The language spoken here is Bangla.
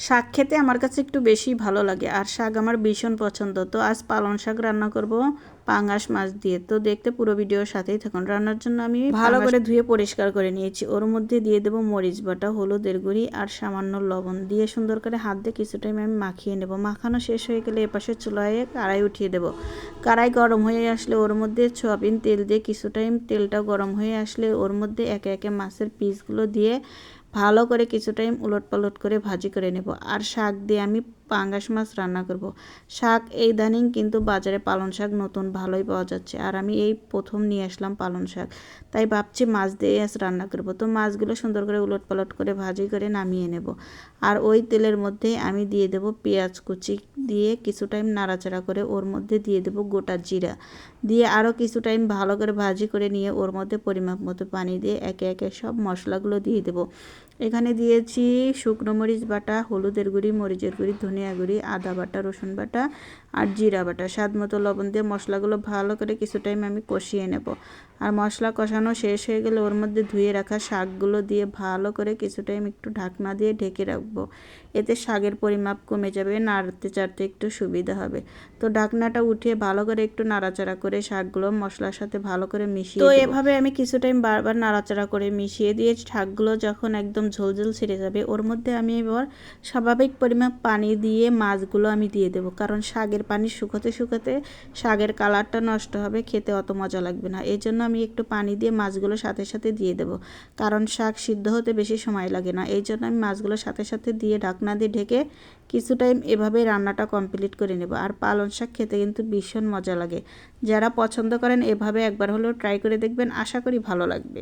শাক খেতে আমার কাছে একটু বেশি ভালো লাগে, আর শাক আমার ভীষণ পছন্দ। তো আজ পালং শাক রান্না করব পাঙ্গাস মাছ দিয়ে। তো দেখতে পুরো ভিডিওর সাথেই থাকুন। রান্নার জন্য আমি ভালো করে ধুয়ে পরিষ্কার করে নিয়েছি। ওর মধ্যে দিয়ে দেবো মরিচ বাটা, হলুদের গুঁড়ি আর সামান্য লবণ দিয়ে সুন্দর করে হাত দিয়ে কিছু টাইম আমি মাখিয়ে নেব। মাখানো শেষ হয়ে গেলে এপাশে চুলায় কড়াই উঠিয়ে দেবো। কড়াই গরম হয়ে আসলে ওর মধ্যে সয়াবিন তেল দিয়ে কিছু টাইম তেলটা গরম হয়ে আসলে ওর মধ্যে একে একে মাছের পিসগুলো দিয়ে ভালো করে কিছু টাইম উলটপালট করে ভাজি করে নেব। আর শাক দিয়ে আমি পাঙ্গাস মাছ রান্না করব। শাক এই ইদানিং কিন্তু বাজারে পালং শাক নতুন ভালোই পাওয়া যাচ্ছে, আর আমি এই প্রথম নিয়ে আসলাম পালং শাক, তাই ভাবছি মাছ দিয়ে আজ রান্না করব। তো মাছগুলো সুন্দর করে উলটপালট করে ভাজি করে নামিয়ে নেব। আর ওই তেলের মধ্যে আমি দিয়ে দেব পেঁয়াজ কুচি, দিয়ে কিছু টাইম নাড়াচাড়া করে ওর মধ্যে দিয়ে দেব গোটা জিরা, দিয়ে আরও কিছু টাইম ভালো করে ভাজি করে নিয়ে ওর মধ্যে পরিমাপ মতো পানি দিয়ে একে একে সব মশলাগুলো দিয়ে দেবো। এখানে দিয়েছি শুকনো মরিচ বাটা, হলুদের গুঁড়ি, মরিচের গুঁড়ি, ধনিয়া গুঁড়ি, আদা বাটা, রসুন বাটা আর জিরা বাটা, স্বাদ মতো লবণ দিয়ে মশলাগুলো ভালো করে কিছু টাইম আমি কষিয়ে নেব। আর মশলা কষানো শেষ হয়ে গেলে ওর মধ্যে ধুয়ে রাখা শাকগুলো দিয়ে ভালো করে কিছু টাইম একটু ঢাকনা দিয়ে ঢেকে রাখবো। এতে শাকের পরিমাপ কমে যাবে, নাড়তে চাড়তে একটু সুবিধা হবে। তো ঢাকনাটা উঠিয়ে ভালো করে একটু নাড়াচাড়া করে শাকগুলো মশলার সাথে ভালো করে মিশিয়ে দেব। তো এভাবে আমি কিছু টাইম বারবার নাড়াচাড়া করে মিশিয়ে দিয়ে শাকগুলো যখন একদম ঝোলঝোল ছেড়ে যাবে ওর মধ্যে আমি এবার স্বাভাবিক পরিমাপ পানি দিয়ে মাছগুলো আমি দিয়ে দেবো। কারণ শাকের পানি শুকোতে শুকোতে শাকের কালারটা নষ্ট হবে, খেতে অত মজা লাগবে না। এই জন্য আমি একটু পানি দিয়ে মাছগুলো সাথে সাথে দিয়ে দেবো, কারণ শাক সিদ্ধ হতে বেশি সময় লাগে না। এই জন্য আমি মাছগুলো সাথে সাথে দিয়ে ঢাকনা দিয়ে ঢেকে কিছু টাইম এভাবে রান্নাটা কমপ্লিট করে নেব। আর পালং শাক খেতে কিন্তু ভীষণ মজা লাগে। যারা পছন্দ করেন এভাবে একবার হলেও ট্রাই করে দেখবেন, আশা করি ভালো লাগবে।